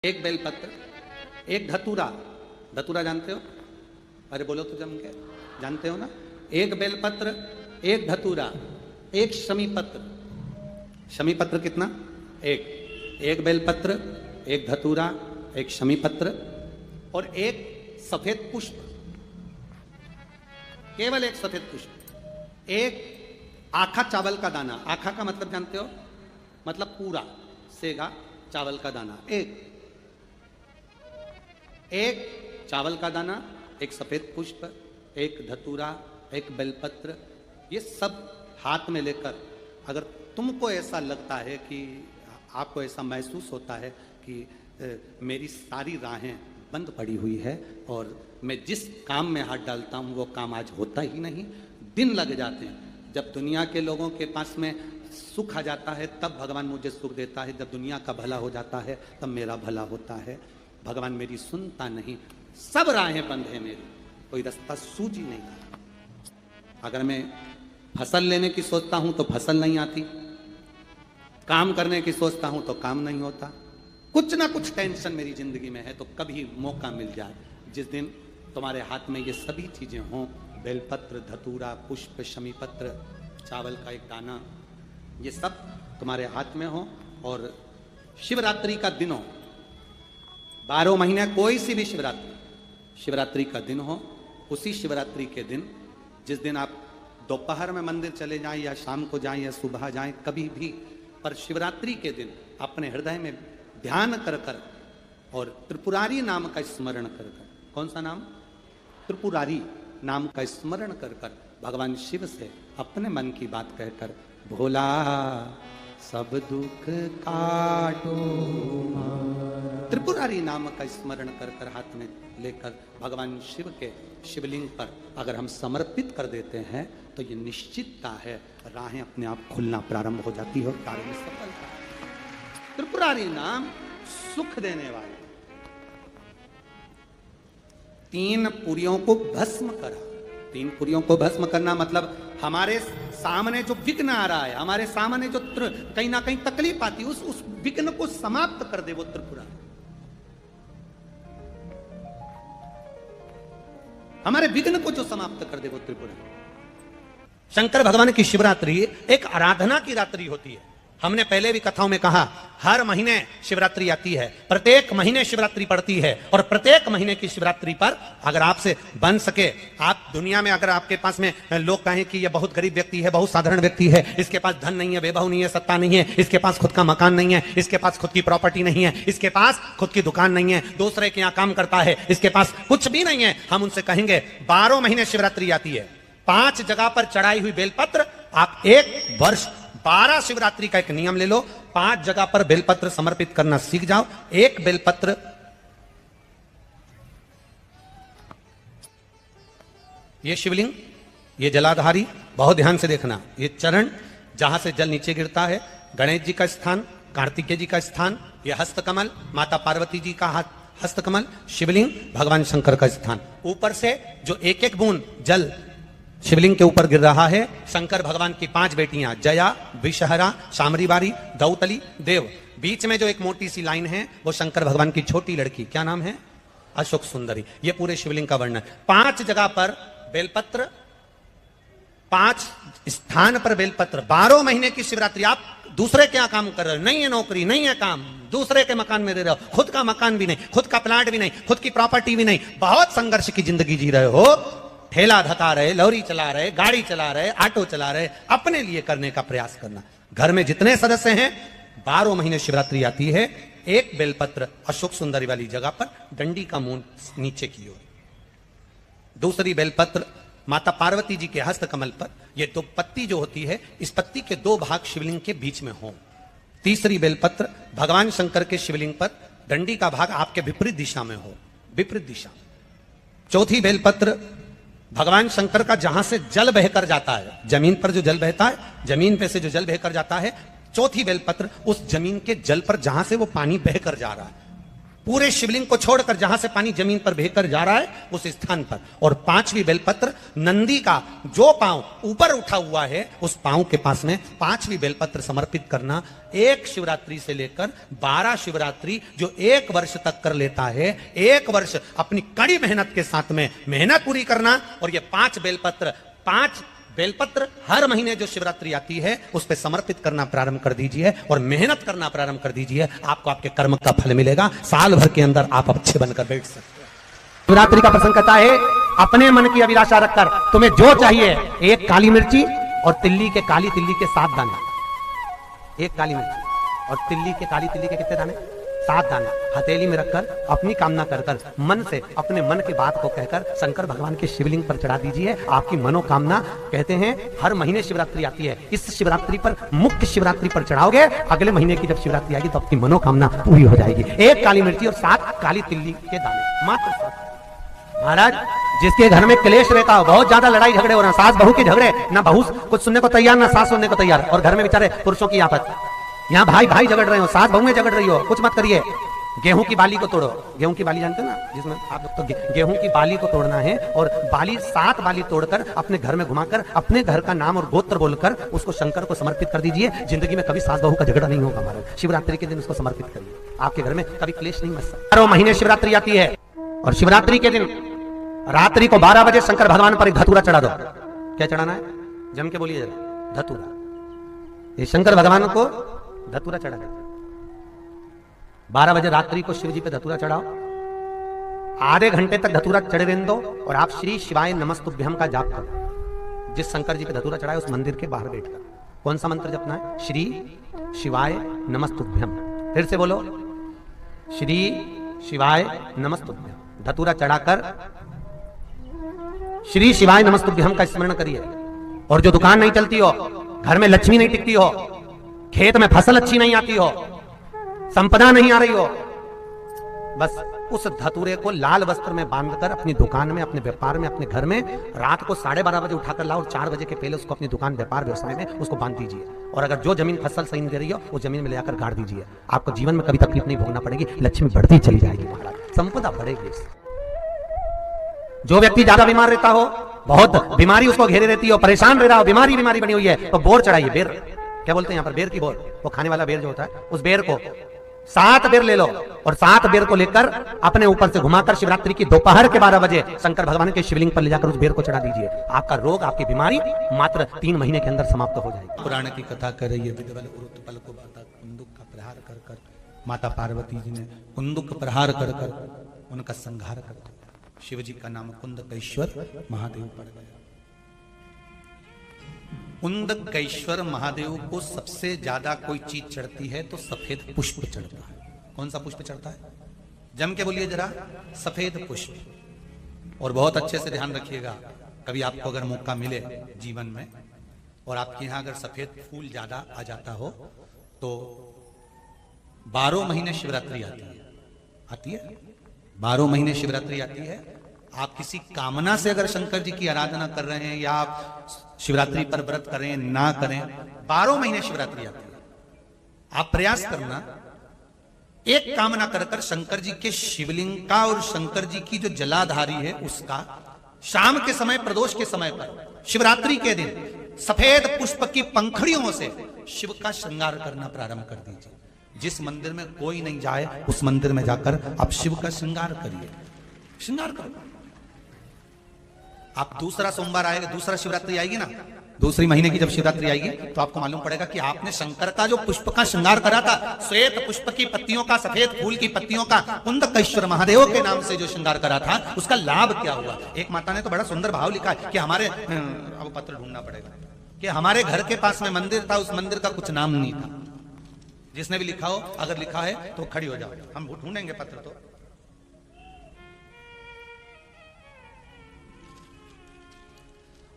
एक बेलपत्र, एक धतूरा। धतूरा जानते हो? अरे बोलो तो जम के, जानते हो ना? एक बेलपत्र, एक धतूरा, एक शमीपत्र। शमीपत्र कितना? एक बेलपत्र, एक धतूरा, एक शमीपत्र और एक सफेद पुष्प। केवल एक सफेद पुष्प। एक आखा चावल का दाना। आखा का मतलब जानते हो? मतलब पूरा सेगा चावल का दाना। एक चावल का दाना, एक सफेद पुष्प, एक धतूरा, एक बेलपत्र। ये सब हाथ में लेकर अगर तुमको ऐसा लगता है कि आपको ऐसा महसूस होता है कि मेरी सारी राहें बंद पड़ी हुई है और मैं जिस काम में हाथ डालता हूँ वो काम आज होता ही नहीं, दिन लग जाते हैं। जब दुनिया के लोगों के पास में सुख आ जाता है तब भगवान मुझे सुख देता है, जब दुनिया का भला हो जाता है तब मेरा भला होता है। भगवान मेरी सुनता नहीं, सब राहें बंद है मेरी, कोई रास्ता सूझ ही नहीं रहा। अगर मैं फसल लेने की सोचता हूं तो फसल नहीं आती, काम करने की सोचता हूं तो काम नहीं होता। कुछ ना कुछ टेंशन मेरी जिंदगी में है। तो कभी मौका मिल जाए जिस दिन तुम्हारे हाथ में ये सभी चीजें हों, बेलपत्र, धतूरा, पुष्प, शमीपत्र, चावल का एक दाना, ये सब तुम्हारे हाथ में हो और शिवरात्रि का दिन हो, 12 महीने कोई सी भी शिवरात्रि का दिन हो, उसी शिवरात्रि के दिन जिस दिन आप दोपहर में मंदिर चले जाएं या शाम को जाएं या सुबह जाएं, कभी भी, पर शिवरात्रि के दिन अपने हृदय में ध्यान कर कर और त्रिपुरारी नाम का स्मरण कर कर। कौन सा नाम? त्रिपुरारी नाम का स्मरण कर कर भगवान शिव से अपने मन की बात कहकर, भोला सब दुख काटो, त्रिपुरारी नाम का स्मरण कर कर हाथ में लेकर भगवान शिव के शिवलिंग पर अगर हम समर्पित कर देते हैं तो ये निश्चितता है राहें अपने आप खुलना प्रारंभ हो जाती है और कार्य में सफलता। त्रिपुरारी नाम सुख देने वाले। 3 पुरियों को भस्म करा। 3 पुरियों को भस्म करना मतलब हमारे सामने जो विघ्न आ रहा है, हमारे सामने जो कहीं ना कहीं तकलीफ आती है, उस विघ्न को समाप्त कर दे वो त्रिपुरारी। हमारे विघ्न को जो समाप्त कर दे वो त्रिपुरारी। शंकर भगवान की शिवरात्रि एक आराधना की रात्रि होती है। हमने पहले भी कथाओं में कहा, हर महीने शिवरात्रि आती है, प्रत्येक महीने शिवरात्रि पड़ती है और प्रत्येक महीने की शिवरात्रि पर अगर आपसे बन सके, आप दुनिया में अगर आपके पास में लोग कहें कि ये बहुत गरीब व्यक्ति है, बहुत साधारण व्यक्ति है, इसके पास धन नहीं है, वैभव नहीं है, सत्ता नहीं है, इसके पास खुद का मकान नहीं है, इसके पास खुद की प्रॉपर्टी नहीं है, इसके पास खुद की दुकान नहीं है, दूसरे के यहाँ काम करता है, इसके पास कुछ भी नहीं है, हम उनसे कहेंगे 12 महीने शिवरात्रि आती है, 5 जगह पर चढ़ाई हुई बेलपत्र, आप 1 वर्ष 12 शिवरात्रि का एक नियम ले लो, 5 जगह पर बेलपत्र समर्पित करना सीख जाओ। 1 बेलपत्र, ये शिवलिंग, ये जलाधारी, बहुत ध्यान से देखना, ये चरण जहां से जल नीचे गिरता है, गणेश जी का स्थान, कार्तिकेय जी का स्थान, ये हस्तकमल, माता पार्वती जी का हस्तकमल, शिवलिंग, भगवान शंकर का स्थान। ऊपर से जो एक एक बूंद जल शिवलिंग के ऊपर गिर रहा है, शंकर भगवान की 5 बेटियां, जया, विषहरा, शामरीबारी, दौतली, देव। बीच में जो एक मोटी सी लाइन है वो शंकर भगवान की छोटी लड़की, क्या नाम है? अशोक सुंदरी। ये पूरे शिवलिंग का वर्णन। 5 जगह पर बेलपत्र, 5 स्थान पर बेलपत्र। 12 महीने की शिवरात्रि। आप दूसरे क्या काम कर रहे हो? नहीं है नौकरी, नहीं है काम, दूसरे के मकान में रह रहे हो, खुद का मकान भी नहीं, खुद का प्लाट भी नहीं, खुद की प्रॉपर्टी भी नहीं, बहुत संघर्ष की जिंदगी जी रहे हो, ठेला धका रहे, लौरी चला रहे, गाड़ी चला रहे, ऑटो चला रहे, अपने लिए करने का प्रयास करना। घर में जितने सदस्य हैं, 12 महीने शिवरात्रि आती है, 1 बेलपत्र अशोक सुंदरी वाली जगह पर, डंडी का मुंह नीचे की ओर। दूसरी बेलपत्र माता पार्वती जी के हस्तकमल पर, ये 2 पत्ती जो होती है, इस पत्ती के 2 भाग शिवलिंग के बीच में हो। तीसरी बेलपत्र भगवान शंकर के शिवलिंग पर, डंडी का भाग आपके विपरीत दिशा में हो, विपरीत दिशा। चौथी बेलपत्र भगवान शंकर का जहां से जल बहकर जाता है, जमीन पर जो जल बहता है, जमीन पे से जो जल बहकर जाता है, चौथी बेलपत्र उस जमीन के जल पर जहां से वो पानी बहकर जा रहा है, पूरे शिवलिंग को छोड़कर जहां से पानी जमीन पर बहकर जा रहा है उस स्थान पर, और 5वीं बेलपत्र नंदी का जो पांव ऊपर उठा हुआ है उस पांव के पास में 5वीं बेलपत्र समर्पित करना। एक शिवरात्रि से लेकर 12 शिवरात्रि जो 1 वर्ष तक कर लेता है, 1 वर्ष अपनी कड़ी मेहनत के साथ में मेहनत पूरी करना, और ये 5 बेलपत्र हर महीने जो शिवरात्रि आती है उस पे समर्पित करना प्रारंभ कर दीजिए और मेहनत करना प्रारंभ कर दीजिए। आपको आपके कर्म का फल मिलेगा, साल भर के अंदर आप अच्छे बनकर बैठ सकते हैं। शिवरात्रि का प्रसंग कहता है, अपने मन की अभिलाषा रखकर तुम्हें जो चाहिए, एक काली मिर्ची और तिल्ली के 7 दाने, एक काली मिर्ची और काली तिल्ली के कितने दाने? 7 दाने हथेली में रखकर अपनी कामना कर मन से अपने मन की बात को कहकर शंकर भगवान के शिवलिंग पर चढ़ा दीजिए। आपकी मनोकामना, कहते हैं हर महीने शिवरात्रि आती है, इस शिवरात्रि पर, मुख्य शिवरात्रि पर चढ़ाओगे, अगले महीने की जब शिवरात्रि आएगी तो आपकी मनोकामना पूरी हो जाएगी। 1 काली मिर्ची और 7 काली तिल्ली के दाने, मात्र 7। महाराज, जिसके घर में क्लेश रहता हो, बहुत ज्यादा लड़ाई झगड़े हो रहे हैं, सास बहू के झगड़े, ना बहू कुछ सुनने को तैयार ना सास सुनने को तैयार, और घर में बेचारे पुरुषों की आपत, यहाँ भाई झगड़ रहे हो, सास बहू में झगड़ रही हो, कुछ मत करिए। गेहूं की बाली को तोड़ो, गेहूं की बाली जानते हो ना, जिसमें आप तो गेहूं की बाली को तोड़ना है, और 7 बाली तोड़कर अपने घर में घुमाकर अपने घर का नाम और गोत्र बोलकर उसको शंकर को समर्पित कर दीजिए। जिंदगी में कभी सास बहू का झगड़ा नहीं होगा महाराज। शिवरात्रि के दिन उसको समर्पित करिए, आपके घर में कभी क्लेश नहीं मच सकता। 12 महीने शिवरात्रि आती है, और शिवरात्रि के दिन रात्रि को 12 बजे शंकर भगवान पर एक धतूरा चढ़ा दो। क्या चढ़ाना है? जम के बोलिए जरा, धतूरा। ये शंकर भगवान को धतूरा चढ़ा दे। 12 बजे रात्रि को शिव जी पे धतूरा चढ़ाओ, आधे घंटे तक धतूरा चढ़े रहने दो, और आप श्री शिवाय नमस्तुभ्यम का जाप करो। जिस शंकर जी पे धतूरा चढ़ाए उस मंदिर के बाहर बैठकर कौन सा मंत्र जपना है? श्री शिवाय नमस्तुभ्यम। फिर से बोलो, श्री शिवाय नमस्तुभ्यम। धतूरा चढ़ाकर श्री शिवाय नमस्तुभ्यम का स्मरण करिए। और जो दुकान नहीं चलती हो, घर में लक्ष्मी नहीं टिकती हो, खेत में फसल अच्छी नहीं आती हो, संपदा नहीं आ रही हो, बस उस धतूरे को लाल वस्त्र में बांधकर अपनी दुकान में, अपने व्यापार में, अपने घर में रात को 12:30 बजे उठाकर लाओ, और 4 बजे के पहले उसको अपनी दुकान, व्यापार, व्यवसाय में उसको बांध दीजिए। और अगर जो जमीन फसल सही दे रही हो वो जमीन में ले जाकर गाड़ दीजिए। आपको जीवन में कभी तकलीफ नहीं भोगना पड़ेगी, लक्ष्मी बढ़ती चली जाएगी महाराज, संपदा बढ़ेगी। जो व्यक्ति ज्यादा बीमार रहता हो, बहुत बीमारी उसको घेरे रहती हो, परेशान रह रहा हो, बीमारी बनी हुई है, तो बोर चढ़ाइए। बेर, क्या बोलते हैं यहाँ पर? बेर की बोर, वो खाने वाला बेर जो होता है, उस बेर को 7 बेर ले लो, और 7 बेर को लेकर अपने ऊपर से घुमाकर शिवरात्रि की दोपहर के 12 बजे शंकर भगवान के शिवलिंग पर ले जाकर उस बेर को चढ़ा दीजिए। आपका रोग, आपकी बीमारी मात्र 3 महीने के अंदर समाप्त हो जाएगी। पुराण की कथा कर रही है, विदवल उरुतपल को कुंदुक का प्रहार कर माता पार्वती जी ने कुंदुक प्रहार कर उनका संहार कर दिया। शिव जी का नाम कुंदकेश्वर महादेव पड़ गया। कुंदकेश्वर महादेव को सबसे ज्यादा कोई चीज चढ़ती है तो सफेद पुष्प चढ़ता है। कौन सा पुष्प चढ़ता है? जम के बोलिए जरा, सफेद पुष्प। और बहुत अच्छे से ध्यान रखिएगा, कभी आपको अगर मौका मिले जीवन में और आपके यहां अगर सफेद फूल ज्यादा आ जाता हो तो 12 महीने शिवरात्रि आती है 12 महीने शिवरात्रि आती है। आप किसी कामना से अगर शंकर जी की आराधना कर रहे हैं या आप शिवरात्रि पर व्रत करें ना करें, 12 महीने शिवरात्रि आती है। आप प्रयास करना, एक कामना कर शंकर जी के शिवलिंग का और शंकर जी की जो जलाधारी है उसका शाम के समय, प्रदोष के समय पर, शिवरात्रि के दिन सफेद पुष्प की पंखड़ियों से शिव का श्रृंगार करना प्रारंभ कर दीजिए। जिस मंदिर में कोई नहीं जाए उस मंदिर में जाकर आप शिव का श्रृंगार करिए, श्रृंगार करो। आप दूसरा सोमवार आएगा, दूसरा शिवरात्रि आएगी ना, दूसरी महीने की जब शिवरात्रि आएगी तो आपको मालूम पड़ेगा कि आपने शंकर का जो पुष्प का श्रृंगार करा था, श्वेत पुष्प की पत्तियों का, सफेद फूल की पत्तियों का, कुंदकेश्वर महादेव के नाम से जो श्रृंगार करा था, उसका लाभ क्या हुआ। एक माता ने तो बड़ा सुंदर भाव लिखा है कि हमारे, अब पत्र ढूंढना पड़ेगा, कि हमारे घर के पास में मंदिर था, उस मंदिर का कुछ नाम नहीं था। जिसने भी लिखा हो, अगर लिखा है तो खड़ी हो जाओ, हम ढूंढेंगे पत्र। तो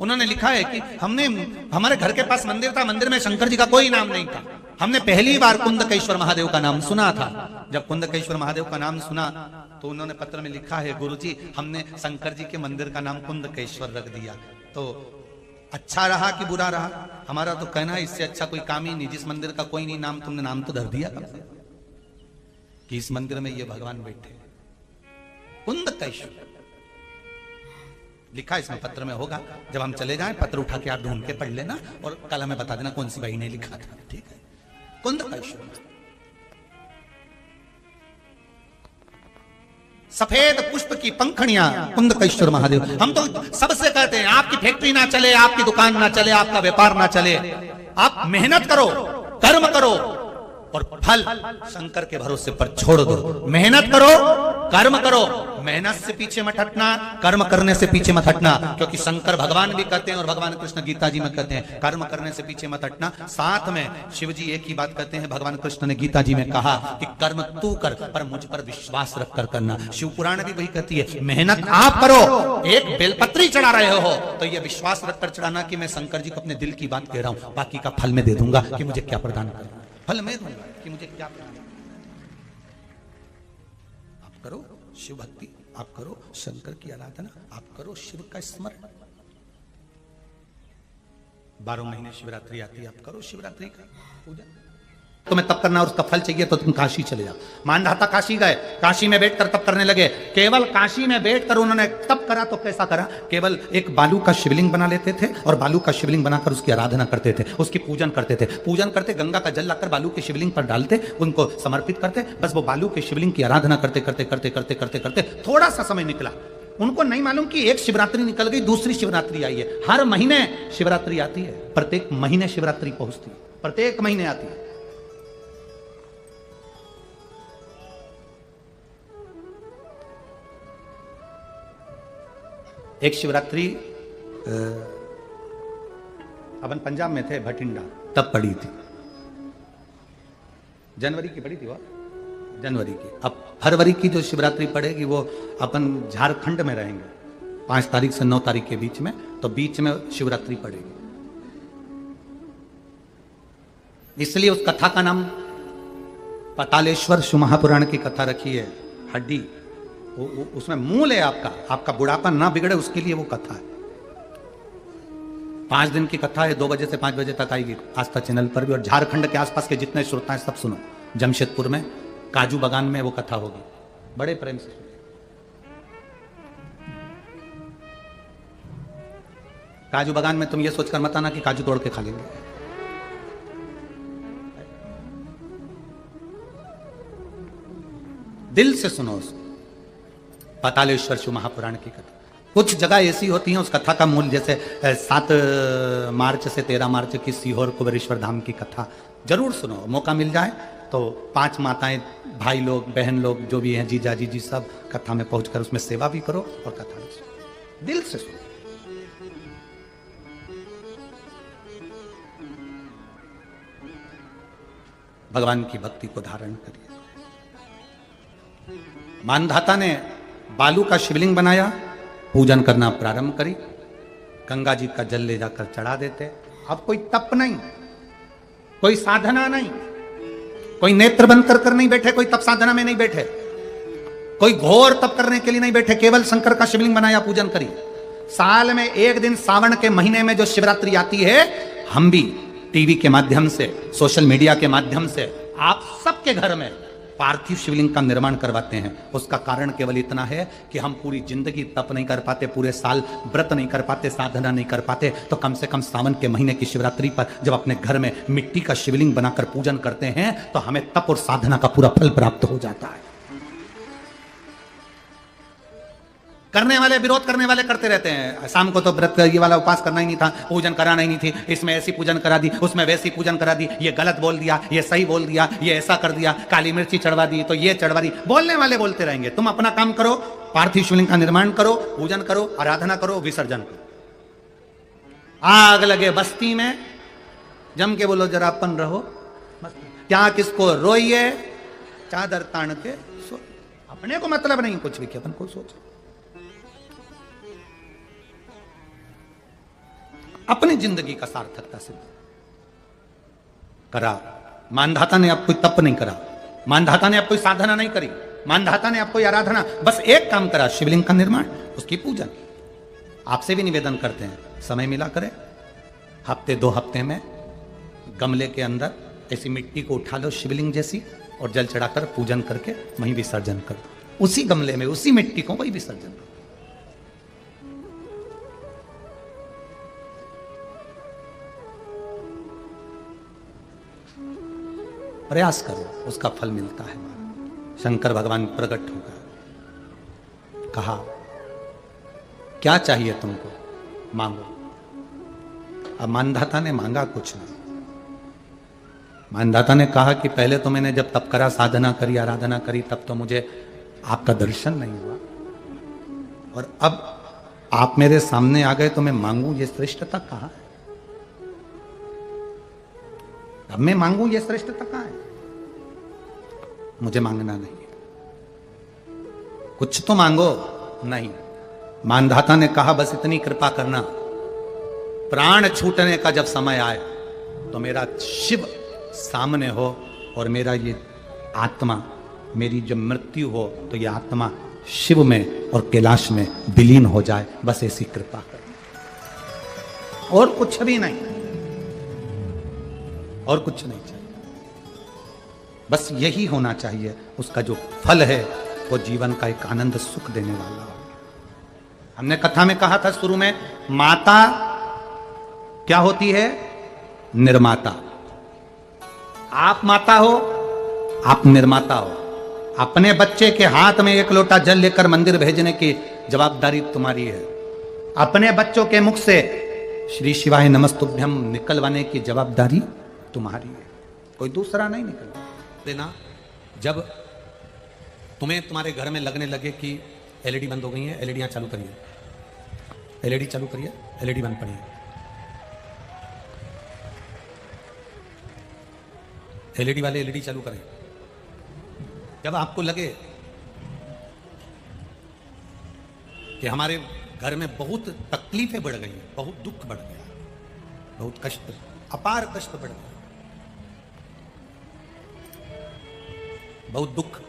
उन्होंने लिखा है कि हमारे घर के पास मंदिर था, मंदिर में शंकर जी का कोई नाम नहीं था। हमने पहली बार कुंदकेश्वर महादेव का नाम सुना था। जब कुंदकेश्वर महादेव का नाम सुना तो उन्होंने पत्र में लिखा है, गुरुजी हमने शंकर जी के मंदिर का नाम कुंदकेश्वर रख दिया। तो अच्छा रहा कि बुरा रहा? हमारा तो कहना है इससे अच्छा कोई काम ही नहीं। जिस मंदिर का कोई नहीं नाम, तुमने नाम तो धर दिया। कि इस मंदिर में ये भगवान बैठे। कुंद कैश्वर लिखा इसमें पत्र में होगा, जब हम चले जाएं पत्र उठा के आप ढूंढ के पढ़ लेना और कल हमें बता देना कौन सी भाई ने लिखा था, ठीक है। कुंद कैश्वर, सफेद पुष्प की पंखड़ियां कुंद कैश्वर महादेव। हम तो सबसे कहते हैं आपकी फैक्ट्री ना चले, आपकी दुकान ना चले, आपका व्यापार ना चले, आप मेहनत करो, कर्म करो और फल शंकर के भरोसे पर छोड़ दो। मेहनत करो, कर्म करो, मेहनत से पीछे मत हटना, कर्म करने से पीछे मत हटना, क्योंकि शंकर भगवान भी कहते हैं और भगवान कृष्ण गीता जी में कहते हैं कर्म करने से पीछे मत हटना। साथ में शिव जी एक ही बात कहते हैं, भगवान कृष्ण ने गीता जी में कहा कि कर्म तू कर पर मुझ पर विश्वास रख कर करना। शिव पुराण भी वही कहती है, मेहनत आप करो, एक बेलपत्री चढ़ा रहे हो तो यह विश्वास रख कर चढ़ाना कि मैं शंकर जी को अपने दिल की बात कह रहा हूं, बाकी का फल मैं दे दूंगा कि मुझे क्या प्रदान करना, फल मैं दूंगा कि मुझे क्या प्रदान। आप करो शिव भक्ति, आप करो शंकर की आराधना, आप करो शिव का स्मरण। 12 महीने शिवरात्रि आती है, आप करो शिवरात्रि का पूजा। तुम्हें तप करना और उसका फल चाहिए तो तुम काशी चले जाओ। मानधाता काशी गए, काशी में बैठकर तप करने लगे। केवल काशी में बैठकर उन्होंने तप करा तो कैसा करा, केवल एक बालू का शिवलिंग बना लेते थे और बालू का शिवलिंग बनाकर उसकी आराधना करते थे, उसकी पूजन करते थे। पूजन करते, गंगा का जल लाकर बालू के शिवलिंग पर डालते, उनको समर्पित करते, बस वो बालू के शिवलिंग की आराधना करते करते करते करते करते करते थोड़ा सा समय निकला। उनको नहीं मालूम कि एक शिवरात्रि निकल गई, दूसरी शिवरात्रि आई है। हर महीने शिवरात्रि आती है, प्रत्येक महीने शिवरात्रि पहुंचती है, प्रत्येक महीने आती है। एक शिवरात्रि अपन पंजाब में थे, भटिंडा, तब पड़ी थी, जनवरी की पड़ी थी वो, जनवरी की। अब फरवरी की जो शिवरात्रि पड़ेगी वो अपन झारखंड में रहेंगे 5 तारीख से 9 तारीख के बीच में, तो बीच में शिवरात्रि पड़ेगी। इसलिए उस कथा का नाम पातालेश्वर शिव महापुराण की कथा रखी है। हड्डी उसमें मूल है, आपका बुढ़ापा ना बिगड़े उसके लिए वो कथा है। 5 दिन की कथा है, 2 बजे से 5 बजे तक आएगी आस्था चैनल पर भी। और झारखंड के आसपास के जितने श्रोता हैं सब सुनो, जमशेदपुर में काजू बागान में वो कथा होगी, बड़े प्रेम से सुनो। काजू बागान में तुम ये सोचकर मत आना कि काजू तोड़ के खा लेंगे। दिल से सुनो उसको, पातालेश्वर शिव महापुराण की कथा। कुछ जगह ऐसी होती हैं उस कथा का मूल, जैसे 7 मार्च से 13 मार्च की सीहोर कुबेरेश्वर धाम की कथा जरूर सुनो, मौका मिल जाए तो 5 माताएं, भाई लोग, बहन लोग जो भी हैं, जीजा जीजी सब कथा में पहुंचकर उसमें सेवा भी करो और कथा भी सुनो, दिल से सुनो। भगवान की भक्ति को धारण करिए। मानधाता ने बालू का शिवलिंग बनाया, पूजन करना प्रारंभ करी, गंगा जी का जल ले जाकर चढ़ा देते। अब कोई तप नहीं, कोई साधना नहीं, कोई नेत्र बंद कर नहीं बैठे, कोई तप साधना में नहीं बैठे, कोई घोर तप करने के लिए नहीं बैठे, केवल शंकर का शिवलिंग बनाया, पूजन करी। साल में एक दिन सावन के महीने में जो शिवरात्रि आती है, हम भी टीवी के माध्यम से, सोशल मीडिया के माध्यम से आप सबके घर में पार्थिव शिवलिंग का निर्माण करवाते हैं। उसका कारण केवल इतना है कि हम पूरी जिंदगी तप नहीं कर पाते, पूरे साल व्रत नहीं कर पाते, साधना नहीं कर पाते, तो कम से कम सावन के महीने की शिवरात्रि पर जब अपने घर में मिट्टी का शिवलिंग बनाकर पूजन करते हैं तो हमें तप और साधना का पूरा फल प्राप्त हो जाता है। करने वाले, विरोध करने वाले करते रहते हैं, शाम को तो व्रत ये वाला उपवास करना ही नहीं था, पूजन कराना ही नहीं थी, इसमें ऐसी पूजन करा दी, उसमें वैसी पूजन करा दी, ये गलत बोल दिया, ये सही बोल दिया, ये ऐसा कर दिया, काली मिर्ची चढ़वा दी तो ये चढ़वा दी। बोलने वाले बोलते रहेंगे, तुम अपना काम करो, पार्थिव शिवलिंग का निर्माण करो, पूजन करो, आराधना करो, विसर्जन करो। आग लगे बस्ती में, जम के बोलो जरा अपन रहो, क्या किसको रोइए, चादर तान के सो, अपने को मतलब नहीं कुछ भी, अपन को सोच, अपनी जिंदगी का सार्थकता से करा। मानधाता ने आप कोई तप नहीं करा, मानधाता ने आप कोई साधना नहीं करी, मानधाता ने आप कोई आराधना, बस एक काम करा, शिवलिंग का निर्माण, उसकी पूजन। आपसे भी निवेदन करते हैं, समय मिला करें, हफ्ते 2 हफ्ते में गमले के अंदर ऐसी मिट्टी को उठा लो शिवलिंग जैसी, और जल चढ़ाकर पूजन करके वहीं विसर्जन कर, उसी गमले में उसी मिट्टी को वही विसर्जन कर। प्रयास करो, उसका फल मिलता है। शंकर भगवान प्रकट होगा, कहा क्या चाहिए तुमको, मांगो। अब मानधाता ने मांगा कुछ नहीं। मानधाता ने कहा कि पहले तो मैंने जब तप करा, साधना करी, आराधना करी, तब तो मुझे आपका दर्शन नहीं हुआ, और अब आप मेरे सामने आ गए तो मैं मांगू, ये श्रेष्ठता कहाँ है? अब मैं मांगू, ये श्रेष्ठता कहाँ है? मुझे मांगना नहीं है, कुछ तो मांगो। नहीं, मानधाता ने कहा बस इतनी कृपा करना, प्राण छूटने का जब समय आए तो मेरा शिव सामने हो और मेरा ये आत्मा, मेरी जब मृत्यु हो तो ये आत्मा शिव में और कैलाश में विलीन हो जाए, बस ऐसी कृपा कर, और कुछ भी नहीं, और कुछ नहीं चाहिए, बस यही होना चाहिए। उसका जो फल है वो जीवन का एक आनंद सुख देने वाला हो। हमने कथा में कहा था शुरू में, माता क्या होती है? निर्माता। आप माता हो, आप निर्माता हो। अपने बच्चे के हाथ में एक लोटा जल लेकर मंदिर भेजने की जवाबदारी तुम्हारी है। अपने बच्चों के मुख से श्री शिवाय नमस्तुभ्यम निकलवाने की जवाबदारी तुम्हारी है, कोई दूसरा नहीं निकल देना। जब तुम्हें तुम्हारे घर में लगने लगे कि एलईडी बंद हो गई है, एलईडी चालू करिए, एलईडी चालू करिए, एलईडी बंद पड़ी है, एलईडी वाले एलईडी चालू करें। जब आपको लगे कि हमारे घर में बहुत तकलीफें बढ़ गई, बहुत दुख बढ़ गया, बहुत कष्ट, अपार कष्ट बढ़ गया, बहुत दुख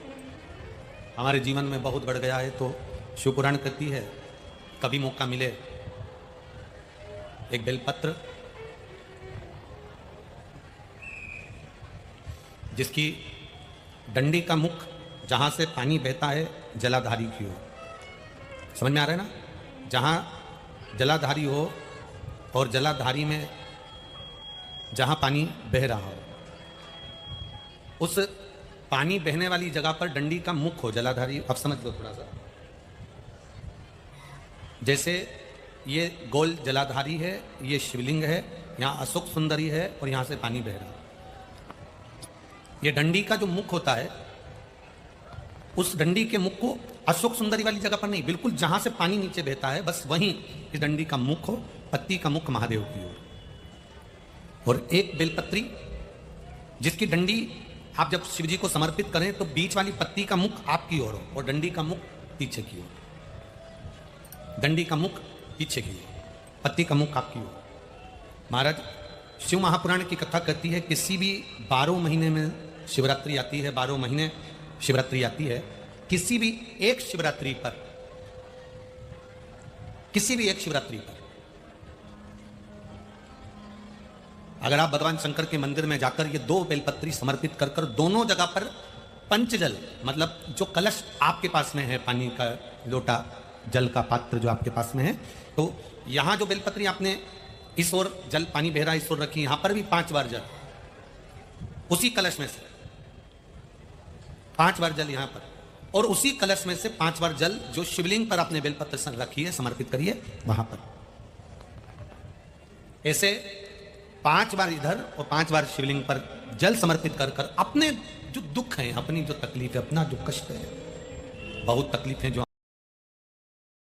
हमारे जीवन में बहुत बढ़ गया है, तो शिव पुराण कहती है कभी मौका मिले एक बेलपत्र जिसकी डंडी का मुख जहां से पानी बहता है जलाधारी की ओर, समझ में आ रहा है ना? जहां जलाधारी हो और जलाधारी में जहां पानी बह रहा हो, उस पानी बहने वाली जगह पर डंडी का मुख हो जलाधारी। अब समझ लो थोड़ा सा, जैसे ये गोल जलाधारी है, ये शिवलिंग है, यहां अशोक सुंदरी है और यहां से पानी बह रहा है। ये डंडी का जो मुख होता है, उस डंडी के मुख को अशोक सुंदरी वाली जगह पर नहीं, बिल्कुल जहां से पानी नीचे बहता है बस वहीं इस डंडी का मुख हो, पत्ती का मुख महादेव की ओर, और एक बेलपत्री जिसकी डंडी आप जब शिव जी को समर्पित करें तो बीच वाली पत्ती का मुख आपकी ओर हो और डंडी का मुख पीछे की ओर, डंडी का मुख पीछे की ओर, पत्ती का मुख आपकी ओर। महाराज शिव महापुराण की कथा कहती है किसी भी 12 महीने में शिवरात्रि आती है, 12 महीने शिवरात्रि आती है, किसी भी एक शिवरात्रि पर, किसी भी एक शिवरात्रि पर अगर आप भगवान शंकर के मंदिर में जाकर ये 2 बेलपत्री समर्पित कर कर दोनों जगह पर पंचजल, मतलब जो कलश आपके पास में है, पानी का लोटा, जल का पात्र जो आपके पास में है, तो यहां जो बेलपत्री आपने इस ओर जल पानी बह रहा इस ओर रखी, यहां पर भी 5 बार जल, उसी कलश में से 5 बार जल यहां पर, और उसी कलश में से 5 बार जल जो शिवलिंग पर आपने बेलपत्र रखी है समर्पित करिए वहां पर। ऐसे 5 बार इधर और 5 बार शिवलिंग पर जल समर्पित कर कर अपने जो दुख हैं, अपनी जो तकलीफ है, अपना जो कष्ट है, बहुत तकलीफें जो